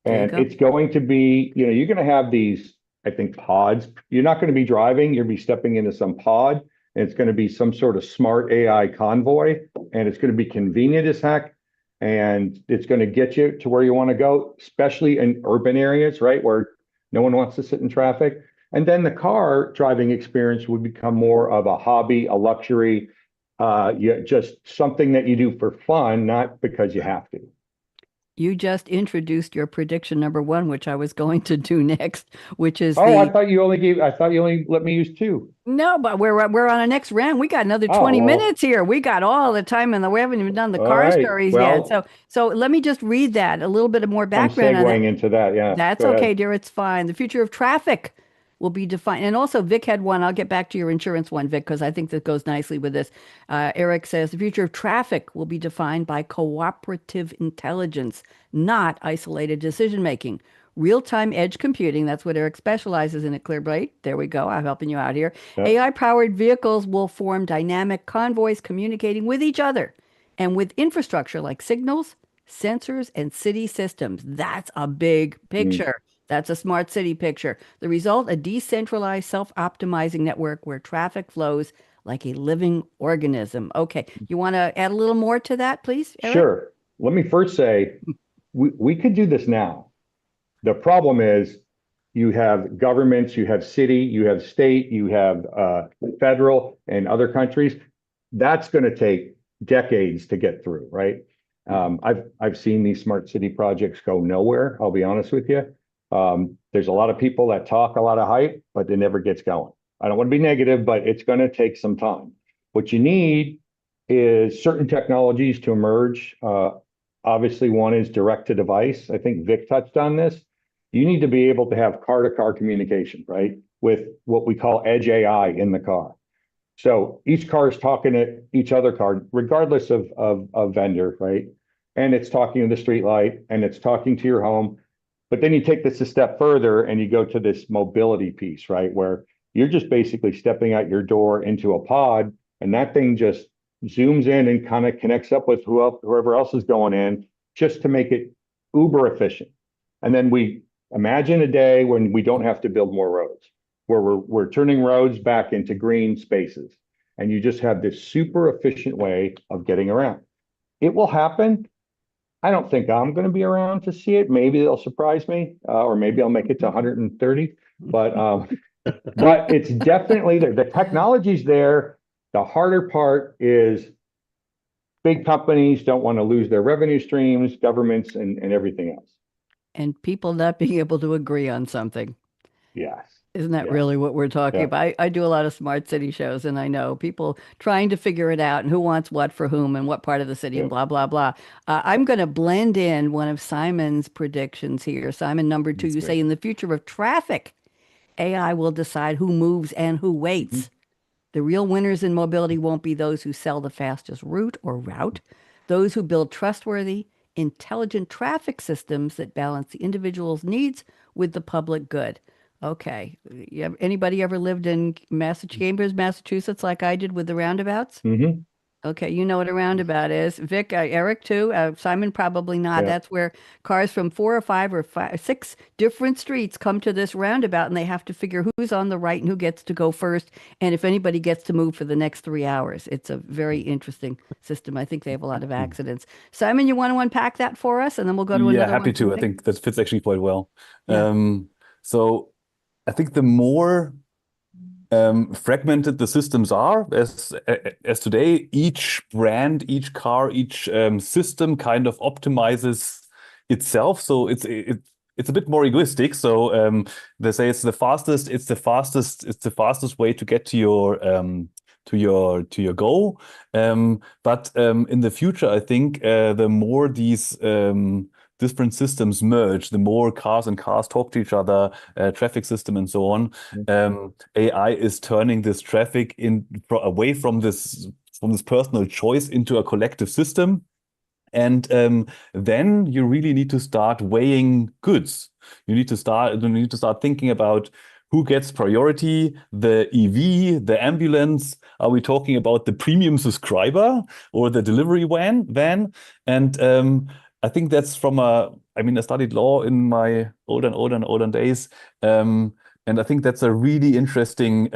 And it's going to be, you're going to have these, I think, pods. You're not going to be driving. You'll be stepping into some pod, and it's going to be some sort of smart AI convoy, and it's going to be convenient as heck. And it's going to get you to where you want to go, especially in urban areas, right, where no one wants to sit in traffic. And then the car driving experience would become more of a hobby, a luxury, just something that you do for fun, not because you have to. You just introduced your prediction number one, which I was going to do next, which is Oh, I thought you only let me use two. no, but we're on our next round. We got another Oh, 20 well, minutes here. We got all the time we haven't even done the all car right. stories Well, yet. So let me just read that, a little bit of more I'm background on that. segueing into that. Yeah, That's go okay, ahead. dear. It's fine. The future of traffic will be defined. And also, Vic had one. I'll get back to your insurance one, Vic, because I think that goes nicely with this. Eric says the future of traffic will be defined by cooperative intelligence, not isolated decision making. Real-time edge computing, that's what Eric specializes in at Clearblade. There we go. I'm helping you out here. Yep. AI-powered vehicles will form dynamic convoys communicating with each other and with infrastructure like signals, sensors, and city systems. That's a big picture. That's a smart city picture. The result, a decentralized, self-optimizing network where traffic flows like a living organism. Okay, you want to add a little more to that, please, Eric? Sure. Let me first say we could do this now. The problem is you have governments, you have city, you have state, you have federal and other countries. That's going to take decades to get through, right? I've seen these smart city projects go nowhere. I'll be honest with you. There's a lot of people that talk a lot of hype, but it never gets going. I don't want to be negative, but it's going to take some time. What you need is certain technologies to emerge. Obviously, one is direct to device. I think Vic touched on this. You need to be able to have car-to-car communication, right? With what we call edge AI in the car. So each car is talking to each other car, regardless of vendor, right? And it's talking to the street light and it's talking to your home. But then you take this a step further and you go to this mobility piece, right? Where you're just basically stepping out your door into a pod and that thing just zooms in and kind of connects up with whoever else is going in just to make it uber efficient. And then we imagine a day when we don't have to build more roads, where we're turning roads back into green spaces. And you just have this super efficient way of getting around. It will happen. I don't think I'm going to be around to see it. Maybe they'll surprise me, or maybe I'll make it to 130. But it's definitely there. The technology's there. The harder part is big companies don't want to lose their revenue streams, governments, and everything else. And people not being able to agree on something. Yes. Isn't that Yeah. really what we're talking Yeah. about? I do a lot of smart city shows, and I know people trying to figure it out and who wants what for whom and what part of the city and Yeah. blah, blah, blah. I'm going to blend in one of Simon's predictions here. Simon, number two, That's you great. say in the future of traffic, AI will decide who moves and who waits. The real winners in mobility won't be those who sell the fastest route or route, those who build trustworthy, intelligent traffic systems that balance the individual's needs with the public good. Okay. Anybody ever lived in Cambridge, Massachusetts, like I did with the roundabouts? Mm-hmm. Okay, you know what a roundabout is. Vic, Eric too. Simon probably not. Yeah. That's where cars from 6 different streets come to this roundabout, and they have to figure who's on the right and who gets to go first, and if anybody gets to move for the next 3 hours. It's a very interesting system. I think they have a lot of accidents. Simon, you want to unpack that for us, and then we'll go to Yeah, another happy one from to. I Vic? think that fits actually quite well. Yeah. So I think the more fragmented the systems are, as today, each brand, each car, each system kind of optimizes itself. So it's a bit more egoistic. So they say it's the fastest way to get to your goal. But in the future, I think the more these different systems merge, the more cars talk to each other, traffic system and so on. AI is turning this traffic away from this personal choice into a collective system. And then you really need to start weighing goods. You need to start thinking about who gets priority, the EV, the ambulance. Are we talking about the premium subscriber or the delivery van? And I think that's I studied law in my olden days. And I think that's a really interesting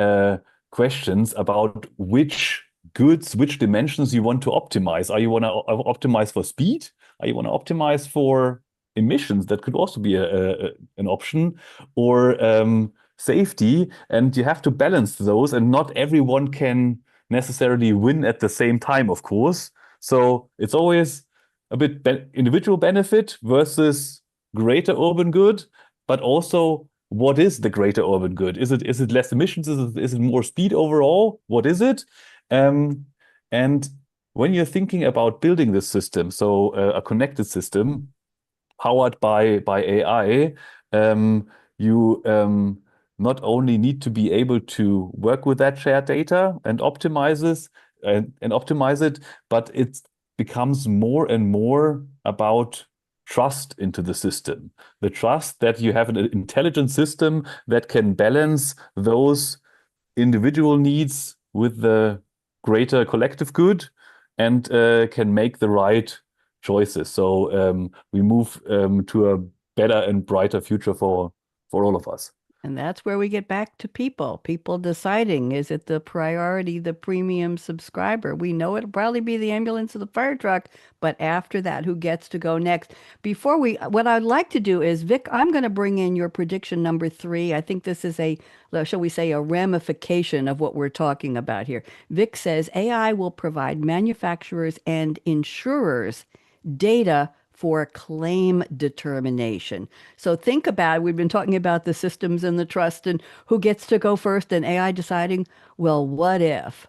questions about which goods, which dimensions you want to optimize. Are you want to optimize for speed? Are you want to optimize for emissions? That could also be an option, or safety. And you have to balance those, and not everyone can necessarily win at the same time, of course. So it's always a bit individual benefit versus greater urban good, but also what is the greater urban good? Is it less emissions? Is it more speed overall? What is it? And when you're thinking about building this system, so a connected system powered by AI, you not only need to be able to work with that shared data and optimize it, but it becomes more and more about trust into the system. The trust that you have an intelligent system that can balance those individual needs with the greater collective good and can make the right choices. So we move to a better and brighter future for all of us. And that's where we get back to people deciding, is it the priority, the premium subscriber? We know it'll probably be the ambulance or the fire truck, but after that, who gets to go next? What I'd like to do is, Vic, I'm going to bring in your prediction number 3. I think this is shall we say, a ramification of what we're talking about here. Vic says AI will provide manufacturers and insurers data for claim determination. So think about, we've been talking about the systems and the trust and who gets to go first, and AI deciding, well, what if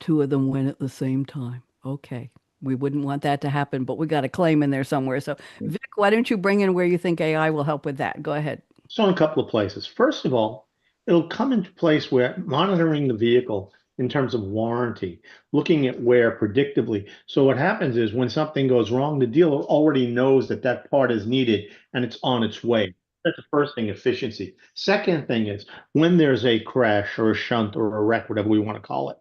2 of them win at the same time? Okay, we wouldn't want that to happen, but we got a claim in there somewhere. So Vic, why don't you bring in where you think AI will help with that? Go ahead. So in a couple of places. First of all, it'll come into place where monitoring the vehicle in terms of warranty, looking at where predictably. So what happens is when something goes wrong, the dealer already knows that that part is needed and it's on its way. That's the first thing, efficiency. Second thing is when there's a crash or a shunt or a wreck, whatever we want to call it,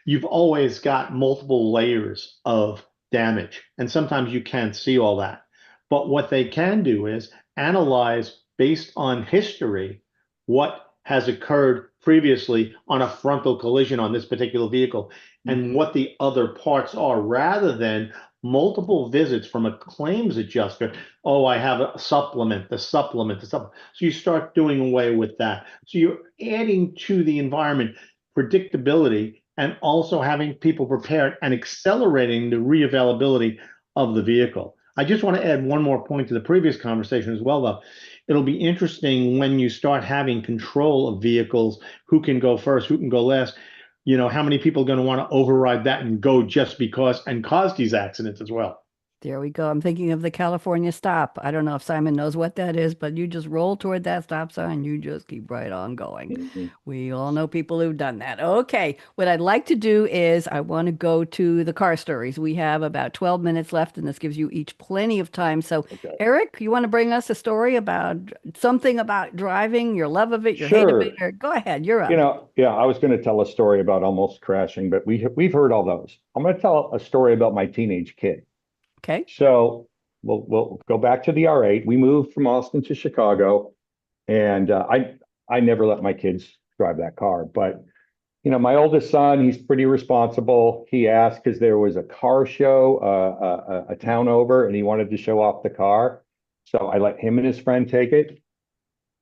you've always got multiple layers of damage. And sometimes you can't see all that. But what they can do is analyze based on history what has occurred previously on a frontal collision on this particular vehicle and what the other parts are, rather than multiple visits from a claims adjuster. Oh, I have a supplement, the supplement, the supplement. So you start doing away with that. So you're adding to the environment predictability and also having people prepared and accelerating the reavailability of the vehicle. I just want to add one more point to the previous conversation as well, though. It'll be interesting when you start having control of vehicles, who can go first, who can go last. You know, how many people are going to want to override that and go just because and cause these accidents as well? There we go. I'm thinking of the California stop. I don't know if Simon knows what that is, but you just roll toward that stop sign. You just keep right on going. We all know people who've done that. Okay. What I'd like to do is I want to go to the car stories. We have about 12 minutes left, and this gives you each plenty of time. So, Eric, you want to bring us a story about something about driving, your love of it, your hate of it? Or go ahead. You're up. I was going to tell a story about almost crashing, but we've heard all those. I'm going to tell a story about my teenage kid. Okay. So we'll go back to the R8. We moved from Austin to Chicago, and I never let my kids drive that car. But my oldest son, he's pretty responsible. He asked because there was a car show, a town over, and he wanted to show off the car. So I let him and his friend take it.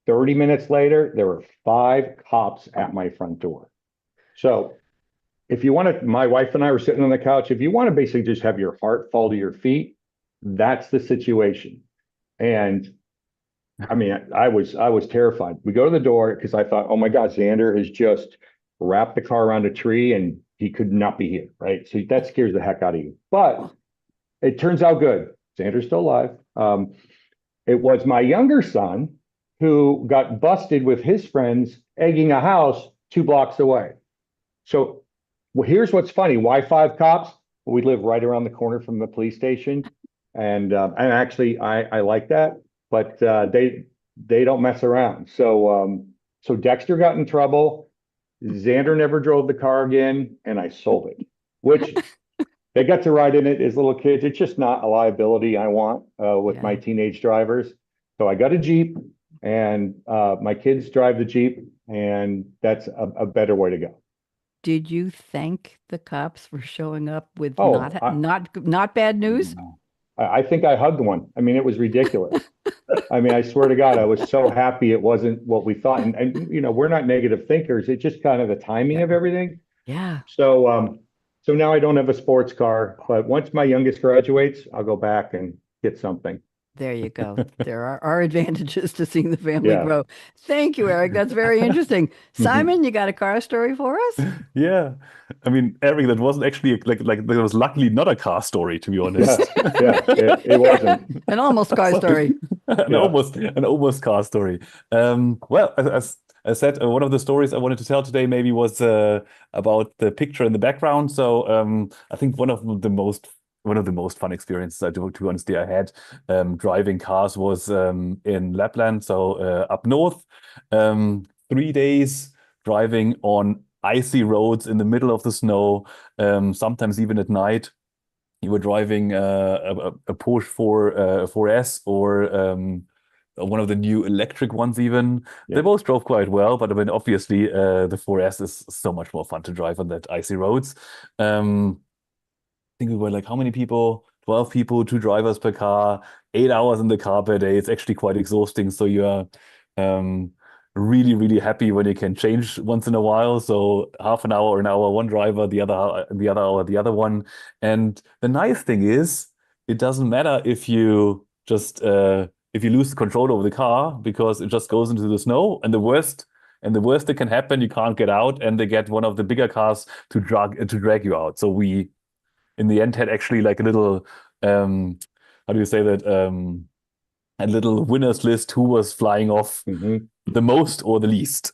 30 minutes later, there were 5 cops at my front door. So if you want to, my wife and I were sitting on the couch. If you want to basically just have your heart fall to your feet, that's the situation. And I mean, I was terrified. We go to the door because I thought, oh my God, Xander has just wrapped the car around a tree and he could not be here, right? So that scares the heck out of you. But it turns out good. Xander's still alive. It was my younger son who got busted with his friends egging a house 2 blocks away. So well, here's what's funny. Why 5 cops? We live right around the corner from the police station. And actually, I like that, but they don't mess around. So Dexter got in trouble. Xander never drove the car again, and I sold it, which they got to ride in it as little kids. It's just not a liability I want with my teenage drivers. So I got a Jeep, and my kids drive the Jeep, and that's a better way to go. Did you thank the cops for showing up with not bad news? I think I hugged one. I mean, it was ridiculous. I mean, I swear to God, I was so happy it wasn't what we thought. And we're not negative thinkers. It's just kind of the timing of everything. Yeah. So So now I don't have a sports car, but once my youngest graduates, I'll go back and get something. There you go. There are advantages to seeing the family Yeah. grow. Thank you, Eric. That's very interesting. Simon, you got a car story for us? Yeah. I mean, Eric, that wasn't actually like there was luckily not a car story, to be honest. It wasn't. An almost car story. An almost car story. Well, as I said, one of the stories I wanted to tell today maybe was about the picture in the background. So I think one of the most fun experiences to be honest, I had driving cars was in Lapland, so up north. 3 days driving on icy roads in the middle of the snow, sometimes even at night. You were driving a Porsche 4S or one of the new electric ones even. Yeah. They both drove quite well, but I mean, obviously the 4S is so much more fun to drive on that icy roads. I think we were like, how many people? 12 people, 2 drivers per car, 8 hours in the car per day. It's actually quite exhausting. So you're really, really happy when you can change once in a while. So half an hour or an hour, one driver, the other hour, the other one. And the nice thing is, it doesn't matter if you just if you lose control over the car, because it just goes into the snow. And the worst that can happen, you can't get out, and they get one of the bigger cars to drag you out. So we, in the end, had actually like a little how do you say that? A little winners list, who was flying off the most or the least.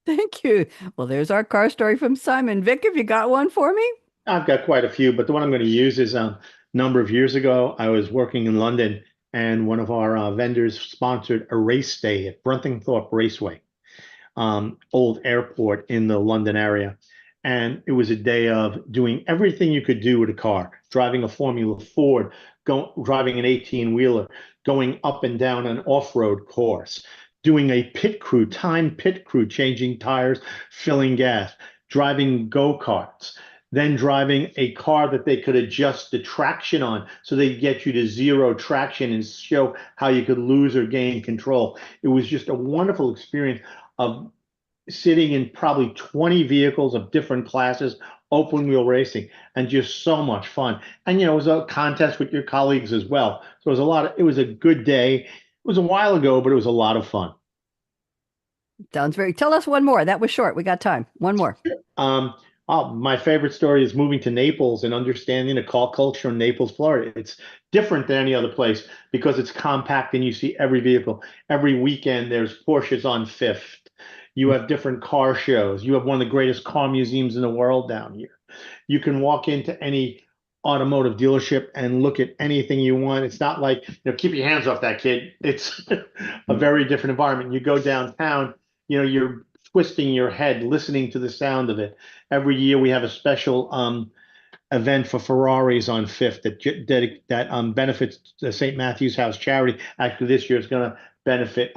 Thank you. Well, there's our car story from Simon. Vic, have you got one for me? I've got quite a few, but the one I'm going to use is a number of years ago. I was working in London, and one of our vendors sponsored a race day at Bruntingthorpe Raceway, old airport in the London area. And it was a day of doing everything you could do with a car, driving a Formula Ford, driving an 18-wheeler, going up and down an off-road course, doing a timed pit crew, changing tires, filling gas, driving go-karts, then driving a car that they could adjust the traction on so they get you to zero traction and show how you could lose or gain control. It was just a wonderful experience of sitting in probably 20 vehicles of different classes, open wheel racing, and just so much fun. And it was a contest with your colleagues as well. So it was a good day. It was a while ago, but it was a lot of fun. Tell us one more. That was short. We got time. One more. My favorite story is moving to Naples and understanding the car culture in Naples, Florida. It's different than any other place because it's compact and you see every vehicle. Every weekend there's Porsches on Fifth. You have different car shows. You have one of the greatest car museums in the world down here. You can walk into any automotive dealership and look at anything you want. It's not like, keep your hands off that, kid. It's a very different environment. You go downtown, you're twisting your head, listening to the sound of it. Every year we have a special event for Ferraris on Fifth that benefits the St. Matthew's House charity. Actually, this year it's going to benefit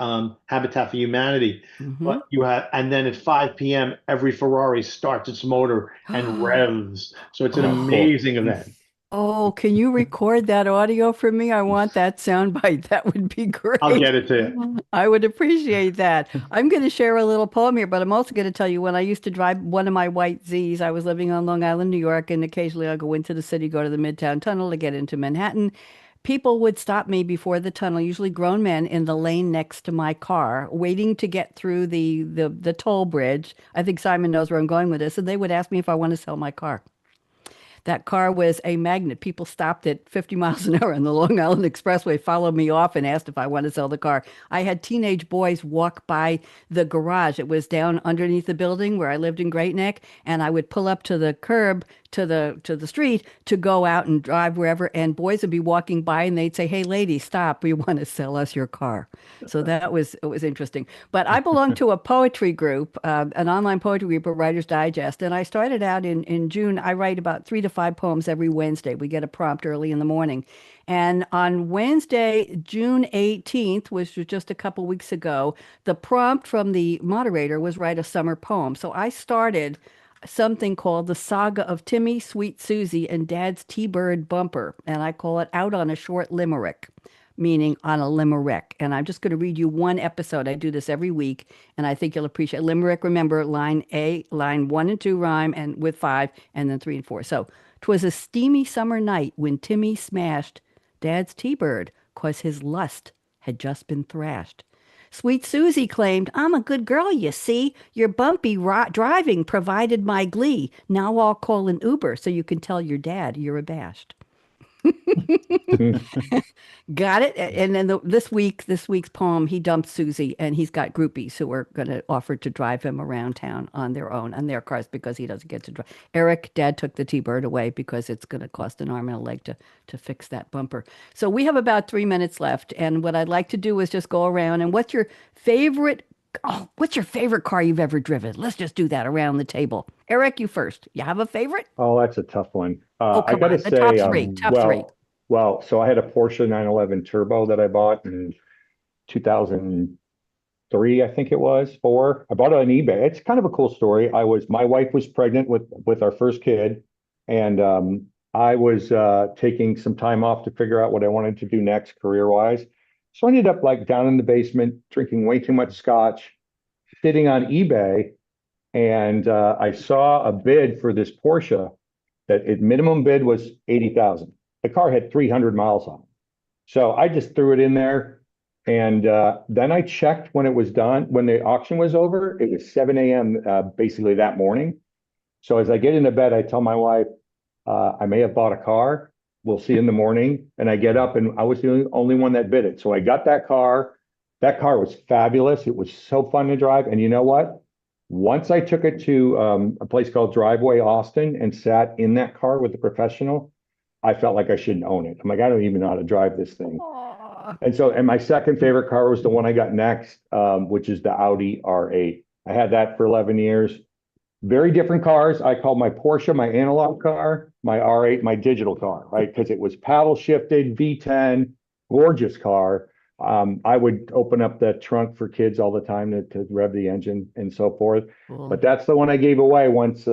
Habitat for Humanity. But and then at 5 p.m. every Ferrari starts its motor and revs. So it's an amazing event. Oh, can you record that audio for me? I want that soundbite. That would be great. I'll get it to you. I would appreciate that. I'm going to share a little poem here, but I'm also going to tell you when I used to drive one of my white Zs, I was living on Long Island, New York, and occasionally I'll go into the city, go to the Midtown Tunnel to get into Manhattan. People would stop me before the tunnel, usually grown men, in the lane next to my car, waiting to get through the toll bridge. I think Simon knows where I'm going with this. And they would ask me if I want to sell my car. That car was a magnet. People stopped at 50 miles an hour on the Long Island Expressway, followed me off and asked if I wanted to sell the car. I had teenage boys walk by the garage. It was down underneath the building where I lived in Great Neck, and I would pull up to the curb to the street to go out and drive wherever, and boys would be walking by and they'd say, "Hey lady, stop, we want to sell us your car." So it was interesting. But I belong to a poetry group, an online poetry group, a Writer's Digest, and I started out in June. I write about 3 to 5 poems every Wednesday. We get a prompt early in the morning. And on Wednesday, June 18th, which was just a couple weeks ago, the prompt from the moderator was write a summer poem. So I started something called The Saga of Timmy, Sweet Susie, and Dad's T-Bird Bumper. And I call it Out on a Short Limerick. meaning on a limerick. And I'm just going to read you one episode. I do this every week, and I think you'll appreciate limerick. Remember, line 1 and 2 rhyme, and with 5, and then 3 and 4. So, 'twas a steamy summer night when Timmy smashed Dad's T-bird, 'cause his lust had just been thrashed. Sweet Susie claimed, I'm a good girl, you see. Your bumpy driving provided my glee. Now I'll call an Uber so you can tell your dad you're abashed. Got it? And then this week's poem, he dumped Susie, and he's got groupies who are going to offer to drive him around town on their own, on their cars, because he doesn't get to drive. Eric, Dad took the T-Bird away because it's going to cost an arm and a leg to fix that bumper. So we have about 3 minutes left, and what I'd like to do is just go around, and what's your favorite car you've ever driven? Let's just do that around the table. Eric, you first. You have a favorite? Oh, that's a tough one. I gotta say, top three. Well, so I had a Porsche 911 Turbo that I bought in 2003, I think it was, 4. I bought it on eBay. It's kind of a cool story. My wife was pregnant with our first kid, and I was taking some time off to figure out what I wanted to do next career-wise. So I ended up like down in the basement, drinking way too much scotch, sitting on eBay, and I saw a bid for this Porsche that its minimum bid was $80,000. The car had 300 miles on it. So I just threw it in there, and then I checked when it was done. When the auction was over, it was 7 a.m. Basically that morning. So as I get into bed, I tell my wife, I may have bought a car. We'll see in the morning. And I get up, and I was the only one that bid it. So I got that car. That car was fabulous. It was so fun to drive. And you know what? Once I took it to a place called Driveway Austin and sat in that car with a professional, I felt like I shouldn't own it. I'm like, I don't even know how to drive this thing. Aww. And my second favorite car was the one I got next, which is the Audi R8. I had that for 11 years. Very different cars. I called my Porsche my analog car, my R8 my digital car, right? Because it was paddle shifted, V10, gorgeous car. I would open up the trunk for kids all the time to rev the engine and so forth. Cool. But that's the one I gave away once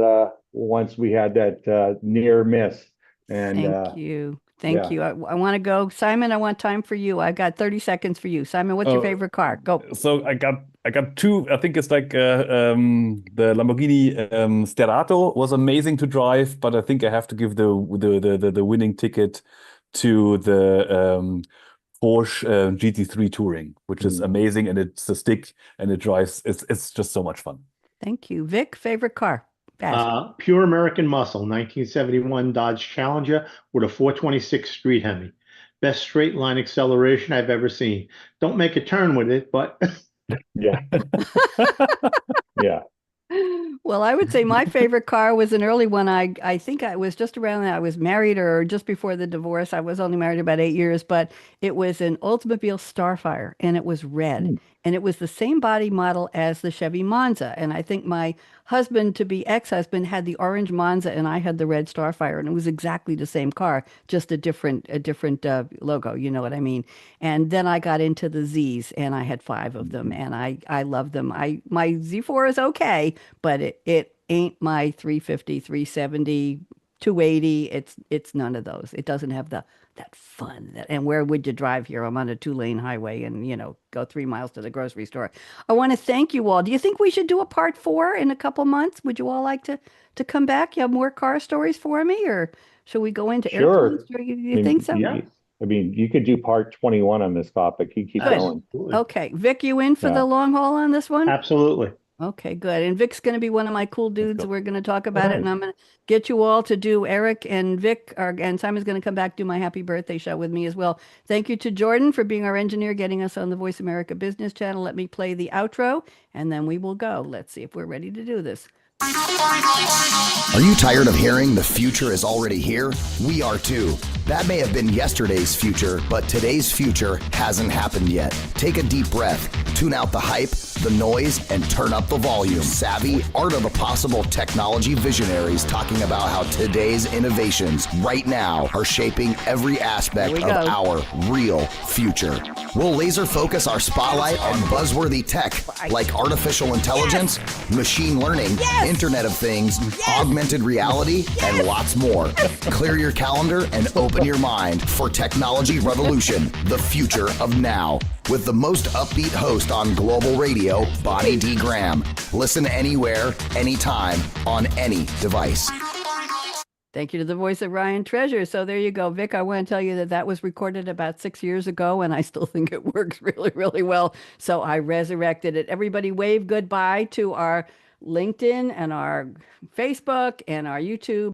we had that near miss. And Thank you. Thank you. I want to go. Simon, I want time for you. I got 30 seconds for you. Simon, what's your favorite car? Go. So I got 2. I think it's like the Lamborghini Sterato was amazing to drive, but I think I have to give the winning ticket to the Porsche GT3 Touring, which is amazing, and it's a stick and it drives. It's just so much fun. Thank you. Vic, favorite car? Pure American muscle, 1971 Dodge Challenger with a 426 Street Hemi. Best straight line acceleration I've ever seen. Don't make a turn with it, but yeah. Yeah. Well, I would say my favorite car was an early one. I think I was just around that. I was married or just before the divorce. I was only married about 8 years, but it was an Oldsmobile Starfire, and it was red. And it was the same body model as the Chevy Monza. And I think my husband-to-be ex-husband had the orange Monza, and I had the red Starfire, and it was exactly the same car, just a different logo. You know what I mean? And then I got into the Zs, and I had 5 of them, and I love them. My Z4 is okay, but it ain't my 350, 370, 280. It's none of those. It doesn't have that fun. And where would you drive here? I'm on a 2-lane highway and, go 3 miles to the grocery store. I want to thank you all. Do you think we should do a part 4 in a couple months? Would you all like to come back? You have more car stories for me, or should we go into airplanes? You think so? Yeah. I mean, you could do part 21 on this topic. You keep going. Okay. Vic, you in for the long haul on this one? Absolutely. Okay, good. And Vic's going to be one of my cool dudes. We're going to talk about it, and I'm going to get you all to do Eric and Vic, and Simon's going to come back do my happy birthday show with me as well. Thank you to Jordan for being our engineer, getting us on the Voice America Business Channel. Let me play the outro, and then we will go. Let's see if we're ready to do this. Are you tired of hearing the future is already here? We are too. That may have been yesterday's future, but today's future hasn't happened yet. Take a deep breath, tune out the hype, the noise, and turn up the volume. Savvy, art of the possible technology visionaries talking about how today's innovations right now are shaping every aspect of our real future. We'll laser focus our spotlight on buzzworthy tech like artificial intelligence, machine learning, Internet of Things, augmented reality, and lots more. Clear your calendar and open Open your mind for technology revolution, the future of now. With the most upbeat host on global radio, Bonnie D. Graham. Listen anywhere, anytime, on any device. Thank you to the voice of Ryan Treasure. So there you go, Vic. I want to tell you that was recorded about 6 years ago, and I still think it works really, really well. So I resurrected it. Everybody wave goodbye to our LinkedIn and our Facebook and our YouTube.